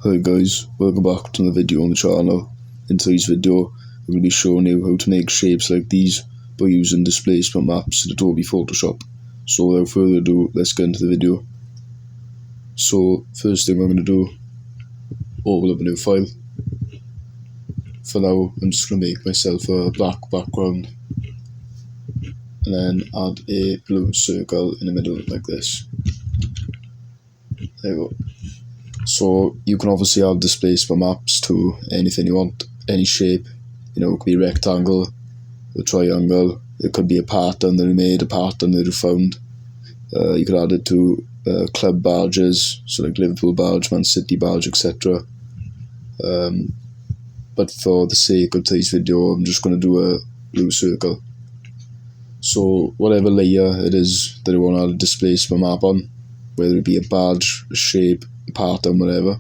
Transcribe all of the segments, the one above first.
Hi guys, welcome back to another video on the channel. In today's video, I'm going to be showing you how to make shapes like these by using displacement maps in Adobe Photoshop. So without further ado, let's get into the video. So first thing I'm going to do, open up a new file. For now, I'm just going to make myself a black background and then add a blue circle in the middle like this. There you go. So you can obviously add displacement maps to anything you want, any shape. You know, it could be a rectangle, a triangle, it could be a pattern that you made, a pattern that you found. You could add it to club badges, so like Liverpool badge, Man City badge, etc. But for the sake of today's video, I'm just going to do a blue circle. So whatever layer it is that you want to add a displacement map on, whether it be a badge, a shape, a pattern, whatever,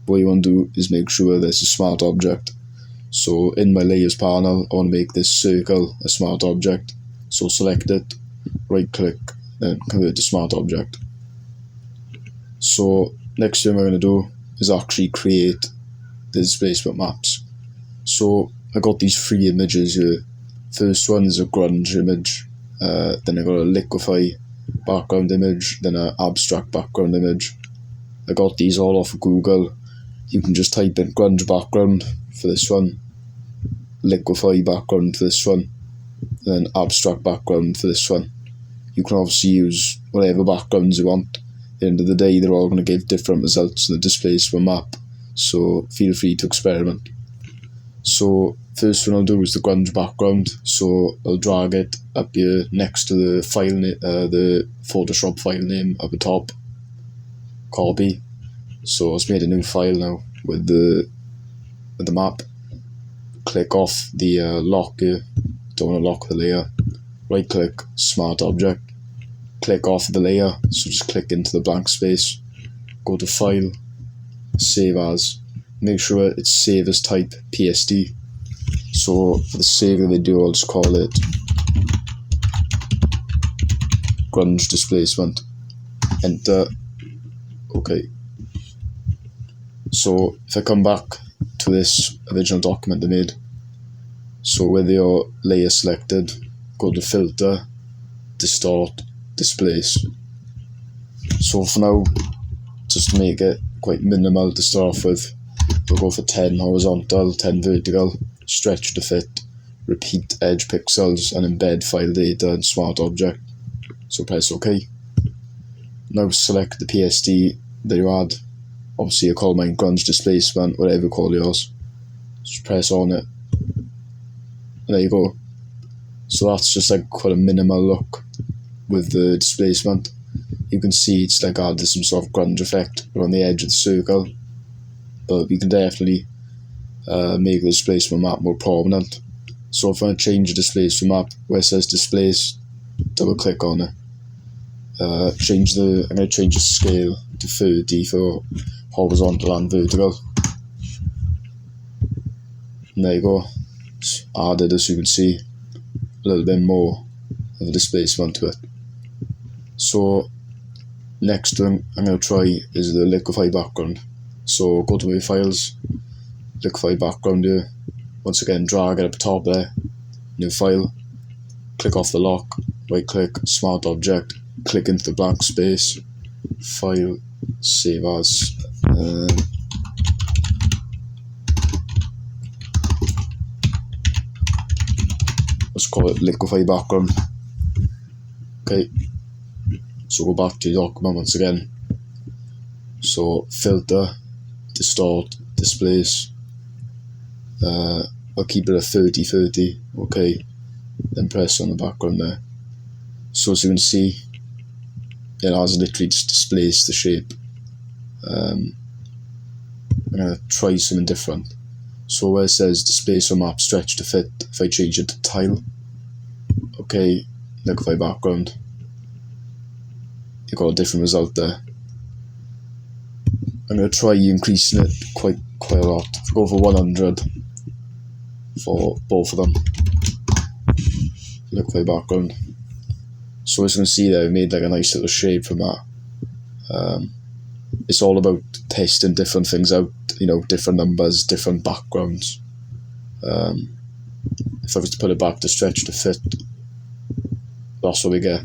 what you want to do is make sure that it's a smart object. So in my layers panel, I want to make this circle a smart object. So select it, right click, then convert to smart object. So next thing I'm going to do is actually create the displacement maps. So I got these three images here. First one is a grunge image, then I got a liquefy background image, then an abstract background image. I got these all off of Google. You can just type in grunge background for this one, liquefy background for this one, then abstract background for this one. You can obviously use whatever backgrounds you want. At the end of the day, they're all going to give different results in the displacement map, so feel free to experiment. So first one I'll do is the grunge background. So I'll drag it up here next to the file, the Photoshop file name up the top. Copy. So I've made a new file now with the map. Click off the lock here. Don't want to lock the layer. Right click, smart object. Click off the layer. So just click into the blank space. Go to file, save as. Make sure it's save as type PSD. So for the sake of the video, I'll just call it grunge displacement. Enter. Okay. So if I come back to this original document I made, so with your layer selected, go to filter, distort, displace. So for now, just to make it quite minimal to start off with, we'll go for 10 horizontal, 10 vertical, stretch to fit, repeat edge pixels, and embed file data in smart object. So press OK. Now select the PSD that you add. Obviously I call mine grunge displacement, whatever you call yours. Just press on it. And there you go. So that's just like quite a minimal look with the displacement. You can see it's like added some sort of grunge effect around the edge of the circle. But we can definitely make the displacement map more prominent. So if I want to change the displacement map where it says displace, double click on it. I'm going to change the scale to 30 for horizontal and vertical. And there you go. It's added, as you can see, a little bit more of a displacement to it. So next thing I'm going to try is the liquefy background. So go to my files, liquefy background here. Once again, drag it up top there, new file, click off the lock, right click, smart object, click into the blank space, file, save as, let's call it liquefy background. Okay, so go back to your document once again. So filter, distort, displace. I'll keep it at 30-30. Okay, then press on the background there. So as you can see, it has literally just displaced the shape. I'm going to try something different. So where it says displacement map stretch to fit, if I change it to tile, okay, liquefy background, you got a different result there. I'm going to try increasing it quite a lot. Go for 100 for both of them. Liquefy background. So as you can see there, I made like a nice little shape from that. it's all about testing different things out, different numbers, different backgrounds. If I was to put it back to stretch to fit, that's what we get.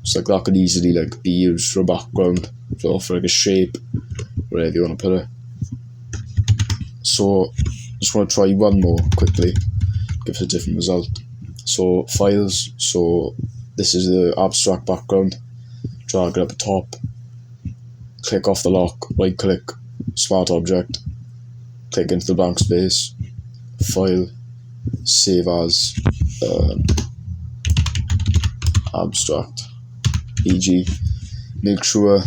It's like that could easily be used for a background, or for a shape, wherever you want to put it. So just want to try one more quickly, give us a different result. So files, so this is the abstract background, drag it up the top, click off the lock, right click, smart object, click into the blank space, file, save as, abstract, e.g. Make sure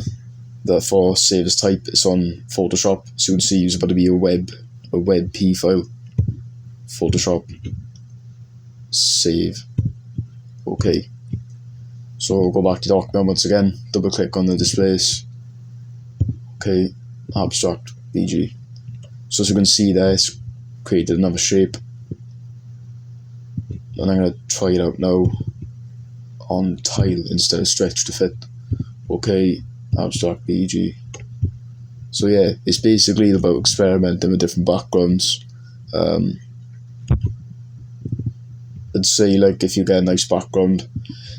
that for save as type it's on Photoshop, so you can see it's about to be a WebP file, Photoshop, save, okay. So go back to document once again, double click on the displace, okay, abstract, BG. So as you can see there, it's created another shape, and I'm going to try it out now on tile instead of stretch to fit, okay, abstract, BG. So yeah, it's basically about experimenting with different backgrounds. I'd say if you get a nice background,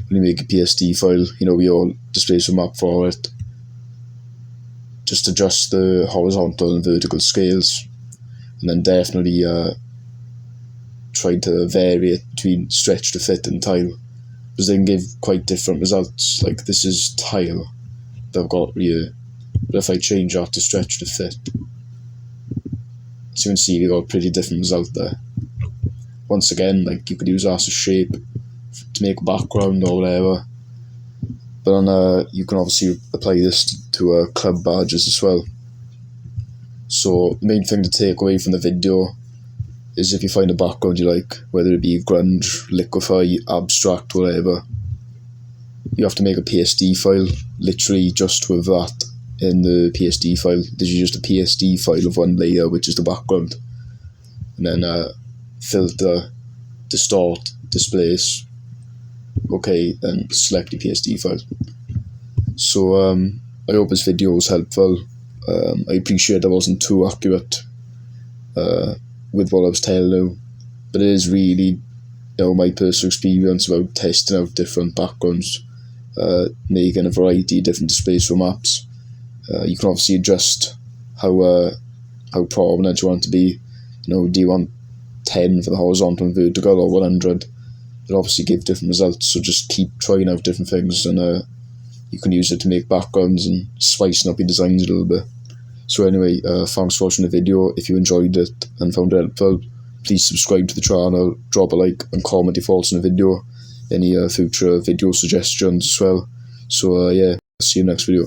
when you make a PSD file, with your displacement map for it, just adjust the horizontal and vertical scales, and then definitely try to vary it between stretch to fit and tile, because they can give quite different results. Like this is tile that I've got here, but if I change that to stretch to fit, so you can see we got a pretty different result there. Once again, you could use that as a shape to make a background or whatever, but then you can obviously apply this to club badges as well. So the main thing to take away from the video is, if you find a background you like, whether it be grunge, liquify, abstract, whatever, you have to make a PSD file, literally just with that in the PSD file. This is just a PSD file of one layer, which is the background, and then filter, distort, displace, okay, then select the PSD file. So I hope this video was helpful. I appreciate I wasn't too accurate with what I was telling you, but it is really my personal experience about testing out different backgrounds, making a variety of different displacement maps. You can obviously adjust how prominent you want it to be. Do you want 10 for the horizontal and vertical, or 100? It'll obviously give different results, so just keep trying out different things, and you can use it to make backgrounds and spicing up your designs a little bit. So anyway, thanks for watching the video. If you enjoyed it and found it helpful, please subscribe to the channel, drop a like and comment your thoughts on the video, any future video suggestions as well. So yeah, see you next video.